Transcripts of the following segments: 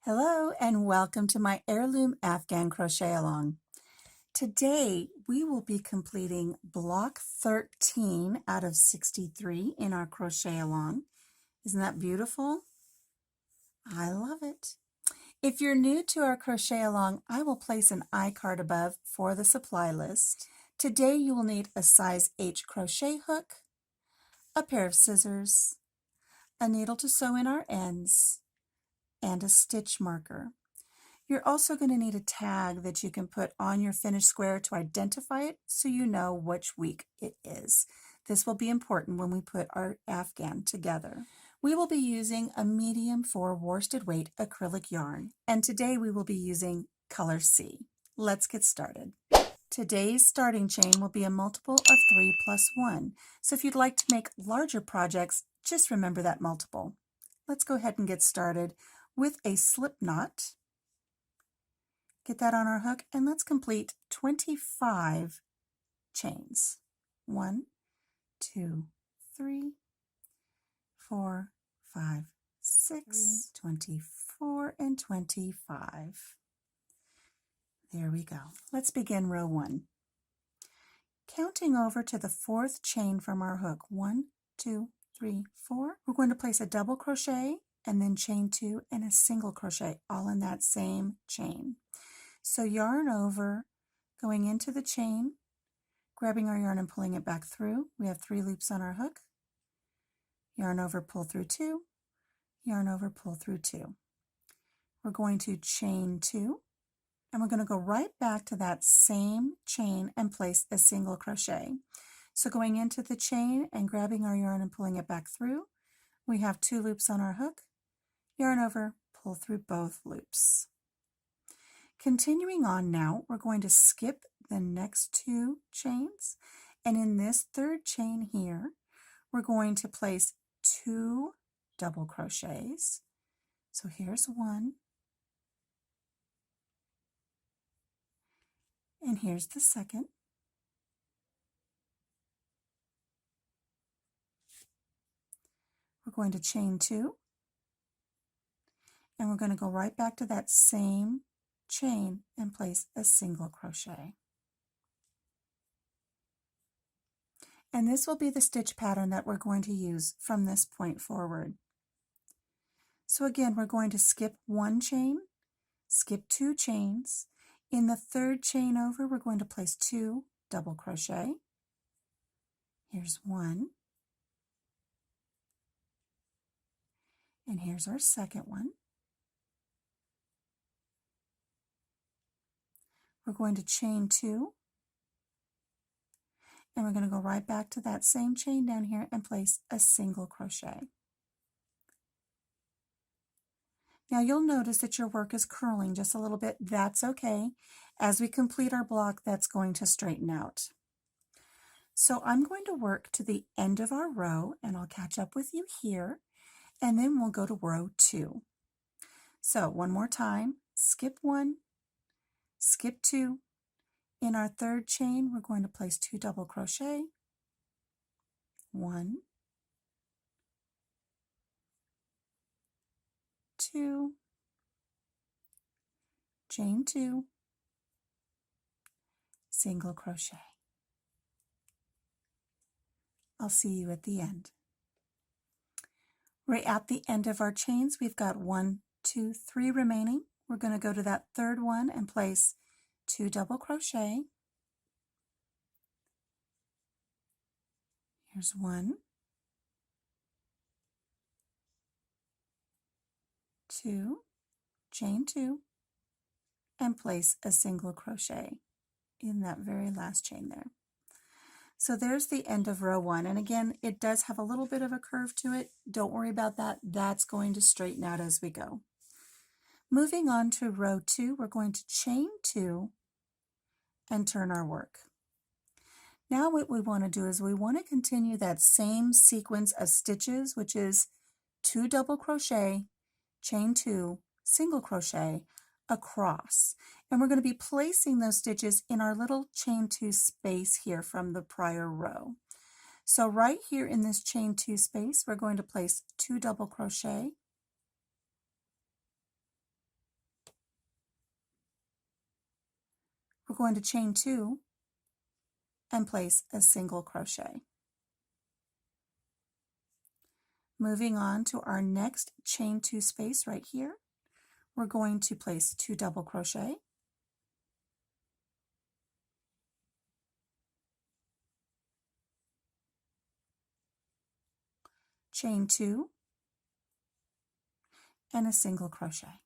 Hello and welcome to my Heirloom Afghan Crochet Along. Today we will be completing block 13 out of 63 in our Crochet Along. Isn't that beautiful? I love it. If you're new to our Crochet Along, I will place an iCard above for the supply list. Today you will need a size H crochet hook, a pair of scissors, a needle to sew in our ends, and a stitch marker. You're also going to need a tag that you can put on your finished square to identify it so you know which week it is. This will be important when we put our Afghan together. We will be using a medium 4 worsted weight acrylic yarn, and today we will be using color C. Let's get started. Today's starting chain will be a multiple of 3 plus 1. So if you'd like to make larger projects, just remember that multiple. Let's go ahead and get started with a slip knot. Get that on our hook, and let's complete 25 chains. 1, 2, 3, 4, 5, 6, 24, and 25. There we go. Let's begin row 1. Counting over to the 4th chain from our hook. 1, 2, 3, 4. We're going to place a double crochet and then chain 2 and a single crochet, all in that same chain. So yarn over, going into the chain, grabbing our yarn and pulling it back through. We have 3 loops on our hook. Yarn over, pull through 2, yarn over, pull through 2. We're going to chain 2, and we're going to go right back to that same chain and place a single crochet. So going into the chain and grabbing our yarn and pulling it back through, we have 2 loops on our hook. Yarn over, pull through both loops. Continuing on now, we're going to skip the next 2 chains, and in this 3rd chain here, we're going to place 2 double crochets. So here's 1, and here's the 2nd. We're going to chain 2, and we're going to go right back to that same chain and place a single crochet. And this will be the stitch pattern that we're going to use from this point forward. So again, we're going to skip 1 chain, skip 2 chains. In the 3rd chain over, we're going to place 2 double crochet. Here's 1. And here's our 2nd one. We're going to chain 2, and we're going to go right back to that same chain down here and place a single crochet. Now you'll notice that your work is curling just a little bit. That's okay. As we complete our block, that's going to straighten out. So I'm going to work to the end of our row, and I'll catch up with you here, and then we'll go to row 2. So one more time, skip 1, skip 2. In our 3rd chain, we're going to place 2 double crochet. 1, 2, chain 2, single crochet. I'll see you at the end. Right at the end of our chains, we've got 1, 2, 3 remaining. We're going to go to that 3rd one and place 2 double crochet. Here's 1, 2, chain 2, and place a single crochet in that very last chain there. So there's the end of row 1, and again, it does have a little bit of a curve to it. Don't worry about that. That's going to straighten out as we go. Moving on to row 2, we're going to chain 2 and turn our work. Now what we want to do is we want to continue that same sequence of stitches, which is 2 double crochet, chain 2, single crochet, across. And we're going to be placing those stitches in our little chain 2 space here from the prior row. So right here in this chain 2 space, we're going to place 2 double crochet, we're going to chain 2 and place a single crochet. Moving on to our next chain 2 space right here, we're going to place 2 double crochet, chain 2, and a single crochet.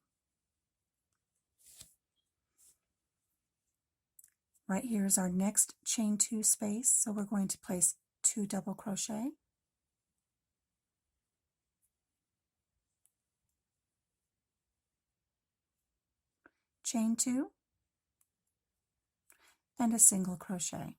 Right here is our next chain 2 space, so we're going to place 2 double crochet, chain 2, and a single crochet.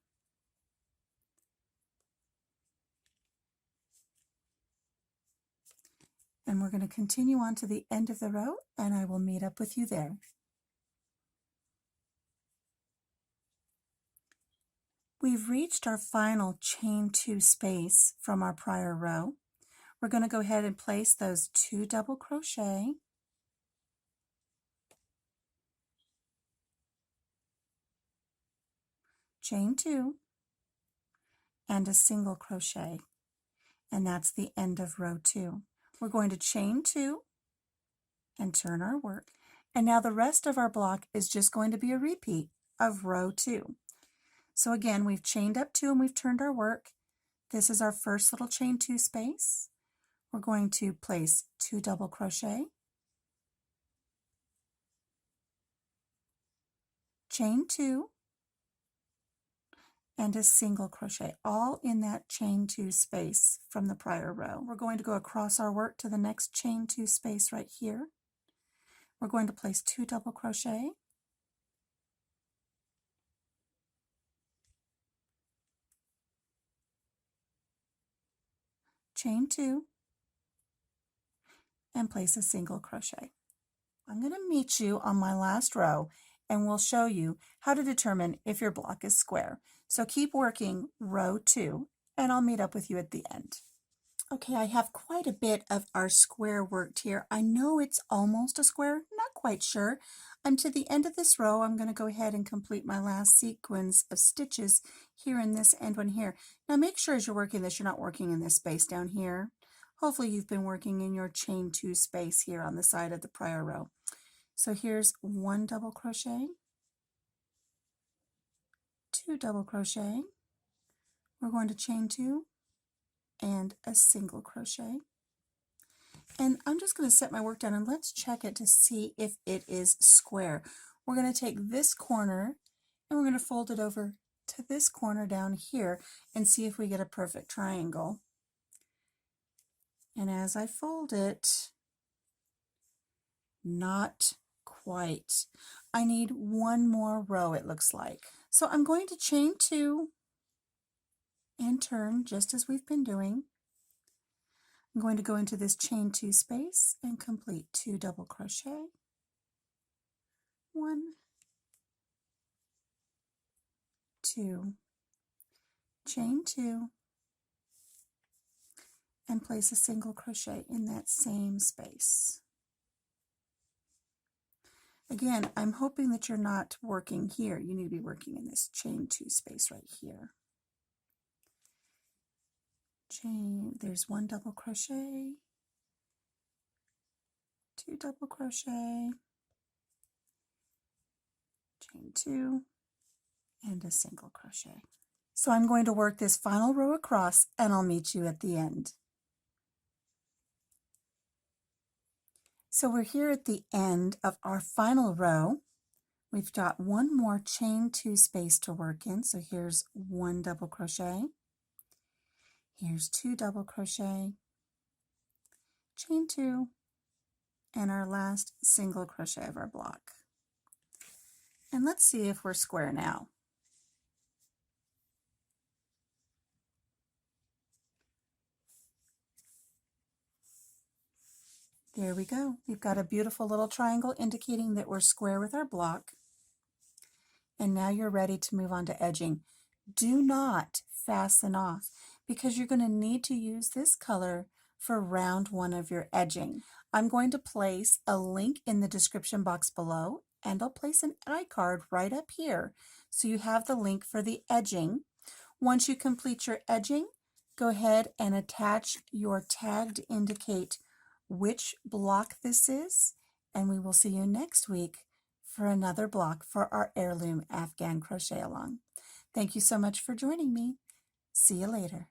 And we're going to continue on to the end of the row, and I will meet up with you there. We've reached our final chain 2 space from our prior row. We're going to go ahead and place those 2 double crochet, chain 2, and a single crochet, and that's the end of row 2. We're going to chain 2 and turn our work, and now the rest of our block is just going to be a repeat of row 2. So again, we've chained up 2 and we've turned our work. This is our first little chain 2 space. We're going to place 2 double crochet, chain 2, and a single crochet, all in that chain 2 space from the prior row. We're going to go across our work to the next chain 2 space right here. We're going to place 2 double crochet, chain 2, and place a single crochet. I'm going to meet you on my last row and we'll show you how to determine if your block is square. So keep working row 2 and I'll meet up with you at the end. Okay, I have quite a bit of our square worked here. I know it's almost a square, not quite sure. I'm to the end of this row. I'm going to go ahead and complete my last sequence of stitches here in this end one here. Now make sure as you're working this, you're not working in this space down here. Hopefully you've been working in your chain 2 space here on the side of the prior row. So here's 1 double crochet, 2 double crochet, we're going to chain 2 and a single crochet. And I'm just going to set my work down and let's check it to see if it is square. We're going to take this corner and we're going to fold it over to this corner down here and see if we get a perfect triangle. And as I fold it, not quite. I need 1 more row, it looks like. So I'm going to chain 2 and turn just as we've been doing. I'm going to go into this chain 2 space and complete 2 double crochet, 1, 2, chain 2, and place a single crochet in that same space. Again, I'm hoping that you're not working here. You need to be working in this chain 2 space right here. Chain, there's 1 double crochet, 2 double crochet, chain 2, and a single crochet. So I'm going to work this final row across and I'll meet you at the end. So we're here at the end of our final row. We've got 1 more chain 2 space to work in. So here's 1 double crochet, here's 2 double crochet, chain 2, and our last single crochet of our block. And let's see if we're square now. There we go. We've got a beautiful little triangle indicating that we're square with our block. And now you're ready to move on to edging. Do not fasten off because you're going to need to use this color for round 1 of your edging. I'm going to place a link in the description box below and I'll place an iCard right up here so you have the link for the edging. Once you complete your edging, go ahead and attach your tag to indicate which block this is, and we will see you next week for another block for our Heirloom Afghan Crochet Along. Thank you so much for joining me. See you later.